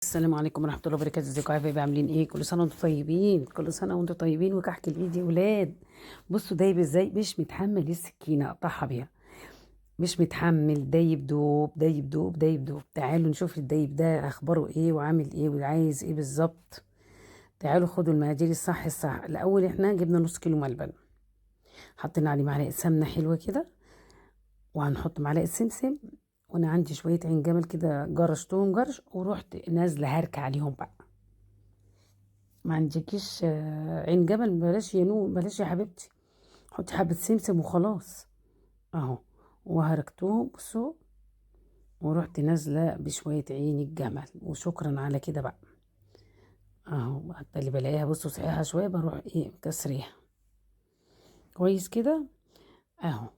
السلام عليكم ورحمة الله وبركاته. ازيكم يا حبايبي؟ عاملين ايه؟ كل سنة وانتم طيبين، كل سنة وانتم طيبين. وكحك الايد يا ولاد. بصوا دايب ازاي، مش متحمل السكينة اقطعها بيها. مش متحمل، دايب دوب دايب دوب دايب دوب. تعالوا نشوف الدايب ده اخباره ايه وعامل ايه وعايز ايه بالظبط. تعالوا خدوا المقادير الصح. الاول احنا جبنا نص كيلو ملبن، حطينا عليه معلقة سمنة حلوة كده، وهنحط معلقة سمسم. وانا عندي شوية عين جمل كده جرشتهم جرش، ورحت نازلة هركة عليهم بقى. ما عندكيش عين جمل؟ بلاش ينون، بلاش يا حبيبتي. حطي حبة سمسم وخلاص. اهو. وهركتهم بصوا، ورحت نازلة بشوية عين الجمل، وشكرا على كده بقى. اهو حتى اللي بلاقيها بصوا صحيحة شوية بروح ايه كسريها كويس كده. اهو.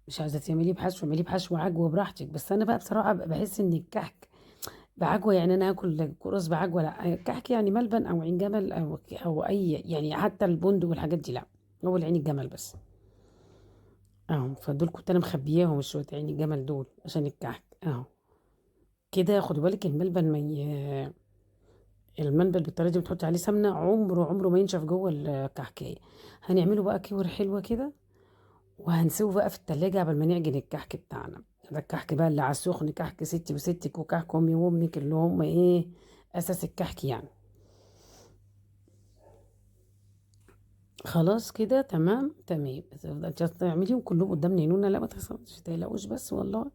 مش عايزة تعمليه بحشو، اعمليه بحشو عجوة براحتك، بس انا بقى بصراحة بحس ان الكحك بعجوة، يعني انا اكل كرز بعجوة؟ لا، الكحك يعني ملبن او عين جمل او اي، يعني حتى البندق والحاجات دي لا. هو العين الجمل بس. اهو. فدول كنت انا مخبياهم شويه عين الجمل دول عشان الكحك. اهو كده. خدوا بالك الملبن الملبن بالطريقه دي بتحطي عليه سمنه، عمره ما ينشف جوه الكحكايه. هنعمله بقى كور حلوه كده، وهنسيبه بقى في التلاجة قبل ما نعجن الكحك بتاعنا. ده الكحك بقى اللي على السخن، كحك ستي وستك وكحك امي وامك، اللي هم ايه، اساس الكحك يعني. خلاص كده تمام تمام. تعمليهم كلهم قدام نينونا؟ لا ما تقلقوش بس والله.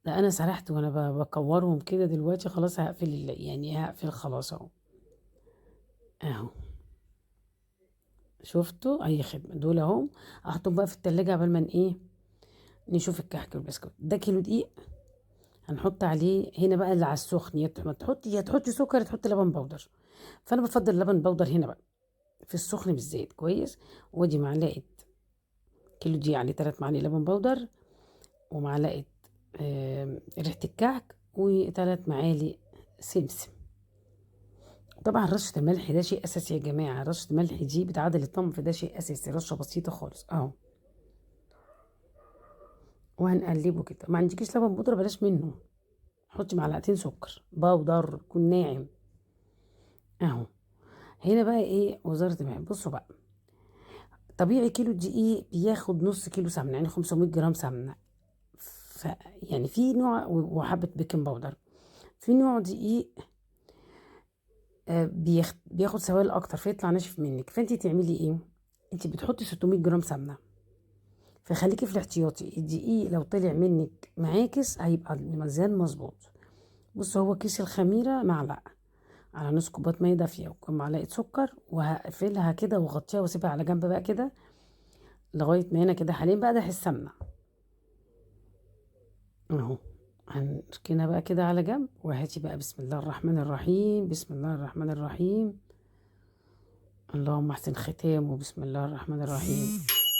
لا انا سرحت وانا بكورهم كده. دلوقتي خلاص هقفل يعني هقفل خلاص اهو. اهو. شفتوا؟ اي خدمه دول اهو. احطهم بقى في التلاجة قبل ما ايه نشوف الكحك والبسكوت. ده كيلو دقيق، هنحط عليه هنا بقى اللي على السخن. ما تحطي، يا تحطي سكر يا تحطي لبن بودر. فانا بفضل لبن بودر هنا بقى في السخن بالزيت كويس. ودي معلقه، كيلو دقيق عليه 3 معالق لبن بودر، ومعلقه ريحه الكعك، و3 معالق سمسم. طبعا رشة الملح ده شيء أساسي يا جماعة. رشة الملح دي بتعادل الطعم، فده شيء أساسي، رشة بسيطة خالص أهو. وهنقلبه كده. ما عندكيش لبن بودرة بلاش منه، حطي معلقتين سكر بودر يكون ناعم. أهو. هنا بقى إيه وزارة الملح. بصوا بقى، طبيعي كيلو دقيق بياخد نص كيلو سمنة، يعني 500 جرام سمنة. ف يعني في نوع، وحبة بيكنج باودر. في نوع دقيق بياخد سوائل أكتر فيطلع ناشف منك. فأنت تعملي إيه؟ أنت بتحطي 600 جرام سمنة، فخليكي في الاحتياطي. الدقيق لو طلع منك معاكس هيبقى الميزان مظبوط. بص، هو كيس الخميرة معلقة على نص كوباية مية دافية وكم معلقة سكر، وهقفلها كده واغطيها واسيبها على جنب بقى كده لغاية ما هنا كده حاليا بقى ده السمنة اهو. هنركنها بقى كده على جنب. وهاتي بقى بسم الله الرحمن الرحيم، بسم الله الرحمن الرحيم، اللهم احسن ختام، وبسم الله الرحمن الرحيم.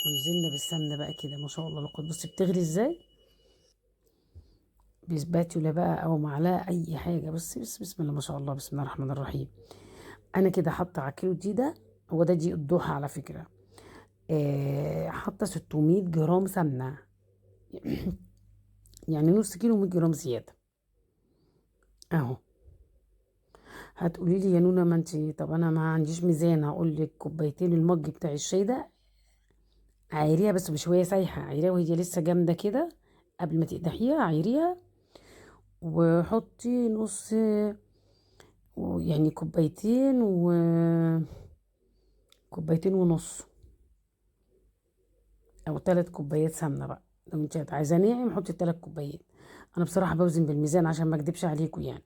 ونزلنا بالسمنة بقى كده ما شاء الله. لو بصي بتغلي ازاي، بسباتيولا بقى او معلقه اي حاجه. بس بسم الله ما شاء الله، بسم الله الرحمن الرحيم. انا كده حاطه على كيلو دي ده، هو ده دي الضحى على فكره. حاطه 600 جرام سمنه يعني نص كيلو 100 جرام زياده اهو. هتقولي لي يا نونا ما انتي، طب انا ما عنديش ميزان. هقول لك كوبايتين المج بتاع الشاي ده، عايريها بس بشويه سايحه، عايريها وهي لسه جامده كده قبل ما تقدحيها. عايريها وحطي نص، يعني كوبايتين ونص، او 3 كوبايات سمنه بقى. لو انت عايزاه ناعم حطي 3 كوبايات. انا بصراحه بوزن بالميزان عشان ما اكدبش عليكم يعني.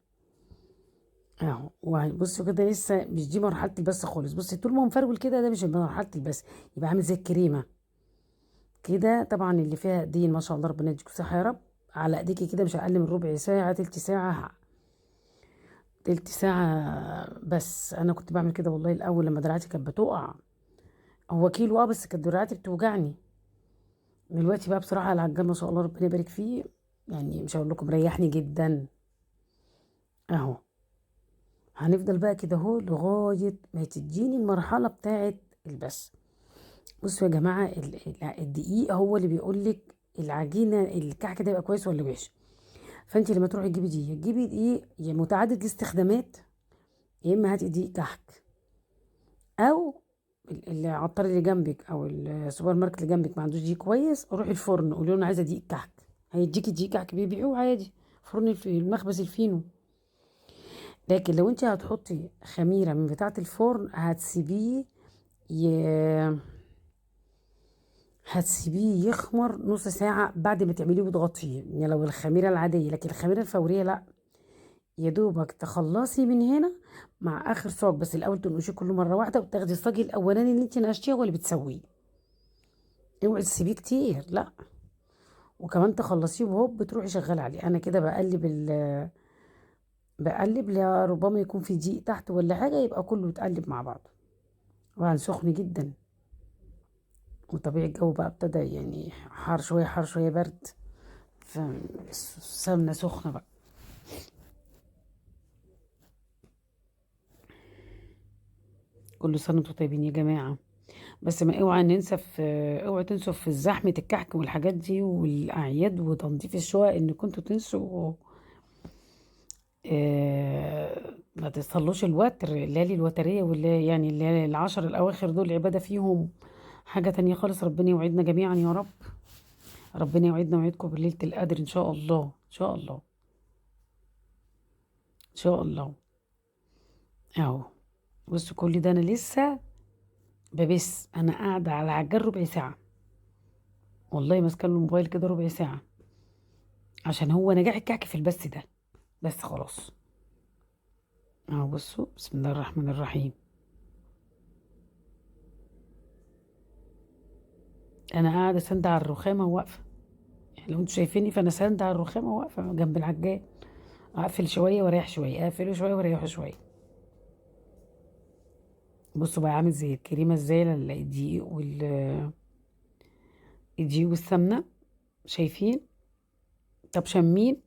اهو. وبصوا كده لسه مش دي مرحله البس خالص. بصي طول ما هو مفرول كده ده مش مرحله البس، يبقى عامل زي الكريمه كده. طبعا اللي فيها دي ما شاء الله ربنا يديكوا صحه يا رب. على ايديكي كده مش اقل من ربع ساعه، تلت ساعه، تلت ساعه. بس انا كنت بعمل كده والله الاول لما دراعتي كانت بتقع. هو كيلو بس كانت دراعتي بتوجعني. دلوقتي بقى بصراحة العجال ما شاء الله ربنا يبارك فيه، يعني مش هقول لكم مريحني جدا اهو. هنفضل بقى كده اهو لغاية ما تديني المرحلة بتاعة البس. بصوا يا جماعة، الدقيق هو اللي بيقول لك العجينة الكعك ده يبقى كويس ولا وحش. فانت لما تروحي تجيبي دي تجيبي دقيق يا متعدد الاستخدامات، يا اما هاتي دقيق كحك، او العطار اللي جنبك او السوبر ماركت اللي جنبك ما عندوش دقيق كويس، روحي الفرن قولي له انا عايزه دقيق كحك، هيديكي دقيق كحك بيبيعوه عادي، فرن المخبز الفينو. لكن لو انت هتحطي خميره من بتاعه الفرن ي... هتسيبيه يخمر نص ساعه بعد ما تعمليه وتغطيه، يعني لو الخميره العاديه. لكن الخميره الفوريه لا، يا دوبك تخلصي من هنا مع اخر صاج، بس الاول تنقشيه كله مره واحده وتاخدي الصاج الاولاني اللي انت نقشتيه هو اللي بتسويه، اوعي تسيبيه كتير لا. وكمان تخلصيه وهوب بتروحي شغاله عليه. انا كده بقلب ربما يكون في دقيق تحت ولا حاجه، يبقى كله يتقلب مع بعضه. طبعا سخن جدا، وطبيعي الجو بقى ابتدى يعني حار شويه حار شويه برد، فالسمنه سخنه بقى. كل سنه وانتم طيبين يا جماعه. بس ما اوعى ننسى في اوعى تنسوا في زحمه الكحك والحاجات دي والاعياد وتنظيف الشقق ان كنتوا تنسوا ما تصلوش الوتر، الليالي الوترية، واللي يعني الليالي العشر الأواخر دول العبادة فيهم حاجة تانية خالص. ربنا يوعدنا جميعا يا رب، ربنا يوعدنا ويوعدكم بليلة القدر إن شاء الله، إن شاء الله، إن شاء الله. أهو بصوا كل ده أنا لسه ببس، أنا قاعدة على عجال ربع ساعة، والله ماسكة له الموبايل كده ربع ساعة، عشان هو نجاح الكعك في البث ده بس خلاص. أهو بصوا بسم الله الرحمن الرحيم. أنا قاعدة ساندة على الرخامة وواقفة، يعني لو انتوا شايفيني فأنا ساندة على الرخامة واقفة جنب العجال، اقفل شويه واريح شويه، اقفله شويه واريحه شويه. بصوا بقى عامل زي الكريمه ازاي، الدقيق والسمنه، شايفين؟ طب شمين.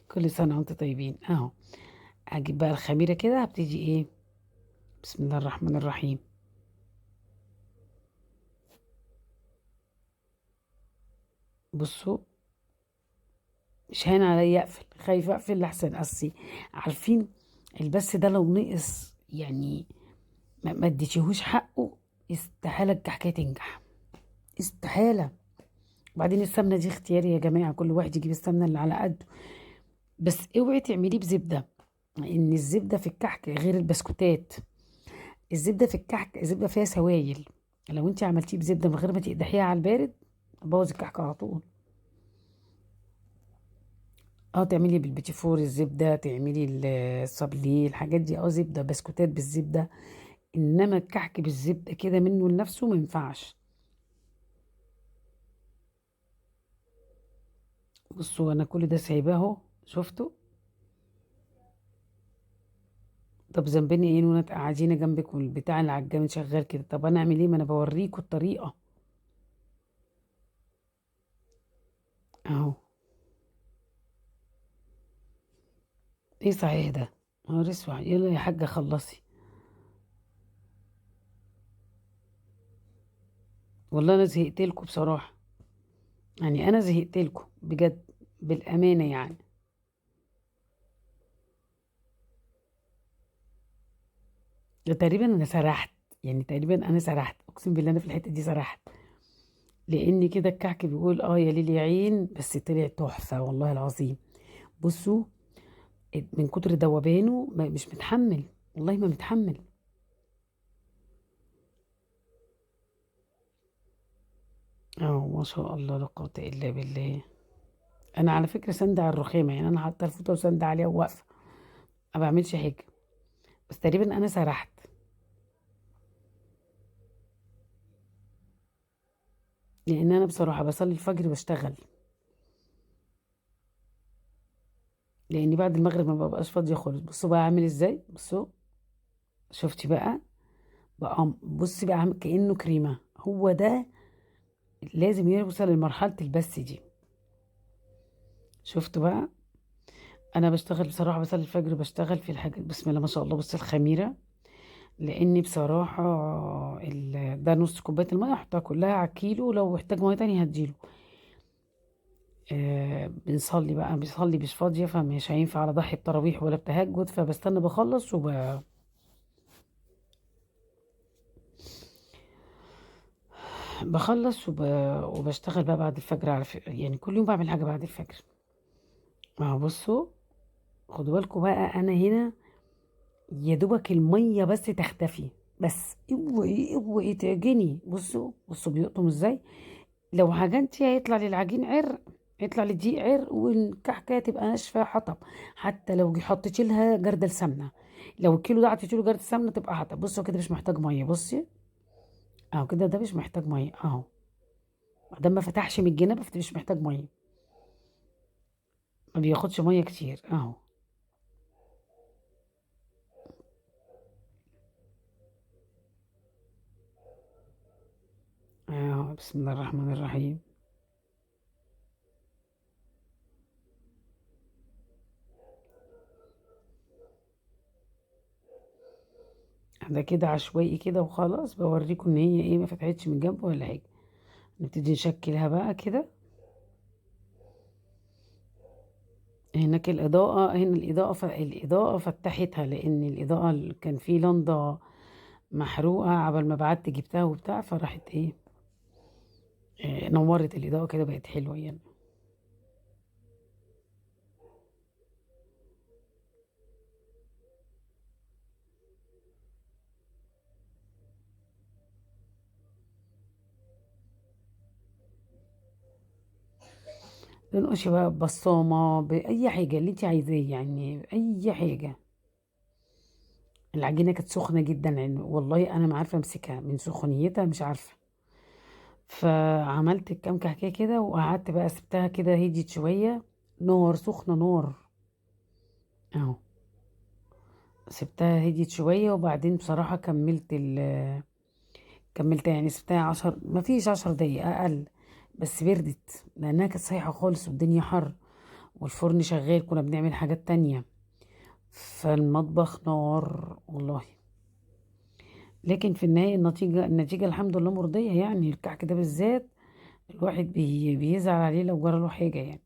كل سنه وانتم طيبين. اهو هجيب بقى الخميره كده، هبتدي ايه، بسم الله الرحمن الرحيم. بصوا مش هين عليا اقفل، خايفه اقفل لحسن اصلي عارفين البث ده لو نقص يعني ما اديتيهوش حقه، استحاله الكحكايه تنجح، استحاله. وبعدين السمنه دي اختياري يا جماعه، كل واحد يجيب السمنه اللي على قده، بس اوعي تعمليه بزبده، لان الزبده في الكحك غير البسكوتات. الزبده في الكحك الزبده فيها سوائل، لو انت عملتيه بزبده من غير ما تقدحيها على البارد بوظ الكحك على طول. اه تعملي بالبيتي فور الزبده، تعملي الصابليه الحاجات دي زبده، بسكوتات بالزبده، انما الكحك بالزبده كده منه لنفسه ما ينفعش. بصوا انا كل ده سايباه اهو، شفتوا؟ طب ذنبني ايه وانا قاعدين جنبك والبتاع اللي على الجامد شغال كده؟ طب انا اعمل ايه، ما انا بوريكوا الطريقه اهو. ايه صحيح ده، نهار اسود، يلا يا حاجه خلصي. والله انا زهقت لكم بصراحه، يعني انا زهقت لكم بجد، بالامانه يعني. ده تقريبا انا سرحت، يعني تقريبا انا سرحت، اقسم بالله انا في الحته دي سرحت، لان كده الكعك بيقول يا ليل يا عين، بس طلع تحفه والله العظيم. بصوا من كتر ذوبانه مش متحمل، والله ما متحمل. اه ما شاء الله لا قوه الا بالله. انا على فكره سند على الرخامه، يعني انا حاطه الفوطه وسند عليها وواقفه، ما بعملش حاجه، بس تقريبا انا سرحت. لان انا بصراحه بصلي الفجر بشتغل، لاني بعد المغرب ما ببقاش فاضيه خالص. بصوا بقى عامل ازاي، بصوا شفتي بقى بصي بقى عامل كانه كريمه، هو ده لازم يوصل لمرحله البس دي. شفتوا بقى؟ انا بشتغل بصراحه، بصلي الفجر بشتغل في الحاجات، بسم الله ما شاء الله. بصي الخميره، لاني بصراحه ده نص كوبايه الميه احطها كلها على الكيلو، لو احتاج ميه تاني هديله. بنصلي بقى، بنصلي مش فاضية، فمش هينفع على ضحي بتراويح ولا بتهجد، فبستنى بخلص بخلص وبشتغل بقى بعد الفجر يعني كل يوم بعمل حاجة بعد الفجر. ما هو بصوا، خدوا بالكم بقى، انا هنا يا دوبك المية بس تختفي، بس اوعي اوعي تعجني. بصوا بصوا بيقطم ازاي. لو عجنتي هيطلع للعجين عرق، يطلع للدقيق عرق، والكحكه تبقى ناشفه حطب. حتى لو حطيتي لها جردل سمنه، لو الكيلو ده حطيتي له جردل سمنه تبقى حطب. بصوا كده مش محتاج ميه، بصي اهو كده، ده مش محتاج ميه اهو، ده ما فتحش من الجناب مش محتاج ميه، ما بياخدش ميه كتير اهو. اهو بسم الله الرحمن الرحيم. ده كده عشوائي كده وخلاص، بوريكم ان هي ايه، ما فتحتش من جنب ولا حاجه. نبتدي نشكلها بقى كده. هناك الإضاءة، هنا الإضاءة فتحتها، لأن الإضاءة كان في لنضة محروقة عبال ما بعت جبتها وبتاع، فراحت إيه، نورت الإضاءة كده بقت حلوة يعني. تنقشي بقى ببصامة، بأي حاجة اللي انت عايزاه يعني، أي حاجة. العجينة كانت سخنة جدا يعني، والله أنا ما عارفة أمسكها من سخونيتها، مش عارفة. فعملت كام كحكاية كده، وقعدت بقى سبتها كده هديت شوية، نار سخنة نار اهو. سبتها هديت شوية، وبعدين بصراحة كملت يعني، سبتها ما فيش 10 دقايق أقل، بس بردت لأنها كانت سايحة خالص والدنيا حر، والفرن شغال، كنا بنعمل حاجات تانية، فالمطبخ نار والله. لكن في النهاية النتيجة الحمد لله مرضية يعني. الكعك ده بالذات الواحد بيزعل عليه لو جرى له حاجة يعني.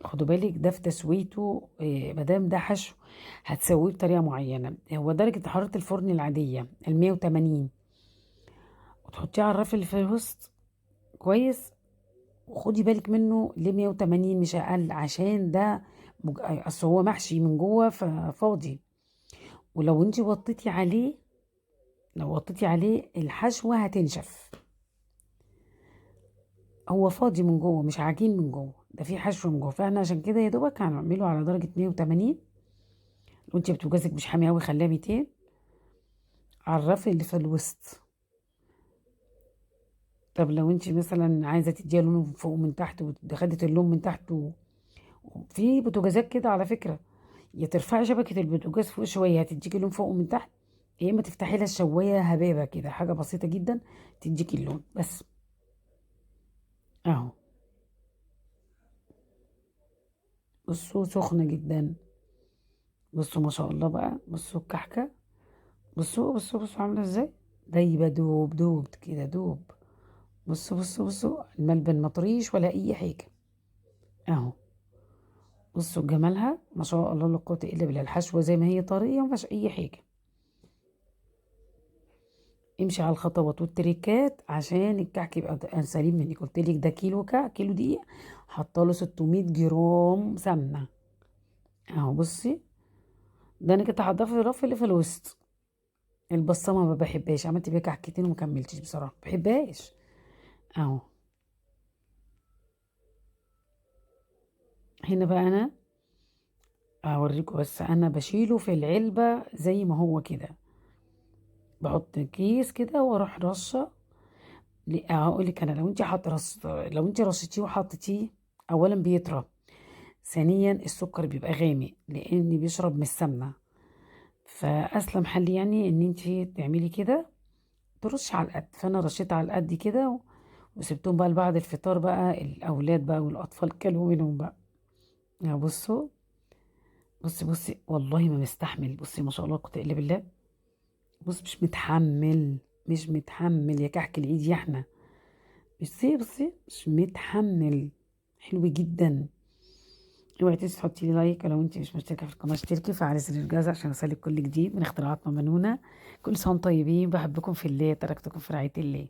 خدوا بالك ده في تسويته، مادام ده حشو هتسويه بطريقة معينة. هو درجة حرارة الفرن العادية 180، وتحطيه على الرف اللي في الوسط كويس، وخدي بالك منه ل 180 مش اقل، عشان ده اصل هو محشي من جوه ففاضي. ولو انت وطيتي عليه، لو وطيتي عليه الحشوه هتنشف. هو فاضي من جوه مش عجين من جوه، ده فيه حشو من جوه، فاحنا عشان كده يا دوبك هنعمله على درجه 180. لو انت بتوجزك مش حامي قوي خليها 200 على الرف اللي في الوسط. طب لو انت مثلا عايزه تديها لون من فوق ومن تحت، وخدت اللون من تحت في بوتاجازات كده على فكره، يا ترفعي شبكة البوتاجاز فوق شوية هتديكي لون فوق ومن تحت، يا اما تفتحي لها الشواية هبابة كده، حاجة بسيطة جدا تديكي اللون بس اهو. بصوا سخنة جدا، بصوا ما شاء الله بقى، بصوا الكحكة، بصوا بصوا بصوا عاملة ازاي، دايبة دوب دوب كده دوب. بصوا بصوا بصوا الملبن مطريش ولا اي حاجة اهو. بصوا جمالها ما شاء الله لا قوة الا بالله، الحشوة زي ما هي طرية ومفيهاش اي حاجة. امشي على الخطوات والتريكات عشان الكعك يبقى سليم منك. قلت لك ده كيلو كعك، كيلو دقيق، حاطه له 600 جرام سمنه اهو. بصي ده انا كنت حاطاه في الرف اللي في الوسط. البصمه ما بحبهاش، عملت بيها كعكتين وما كملتش بصراحه، ما بحبهاش اهو. هنا بقى انا هوريكم، بس انا بشيله في العلبه زي ما هو كده، بحط كيس كده واروح رشه. هقول لك انا، لو انت رشتيه وحطيتيه، اولا بيطرى، ثانيا السكر بيبقى غامق لان بيشرب من السمنه. فاسلم حل يعني ان انتي تعملي كده، ترش على القد. فانا رشيت على القد كده وسبتهم بقى لبعد الفطار، بقى الاولاد بقى والاطفال كلوا منهم بقى. يعني بصوا، بصي بصي والله ما مستحمل، بصي ما شاء الله قلت الا بالله. بص مش متحمل، مش متحمل يا كحك العيد يا احنا، بصي بصي مش متحمل، حلو جدا. اوعي تنسي تحطي لي لايك، ولو انت مش مشتركه في القناه اشتركي، فعلي زر الجرس عشان يوصلك كل جديد من اختراعات ماما نونا. كل سنه وانتم طيبين، بحبكم في الله، تركتكم في رعايه الله.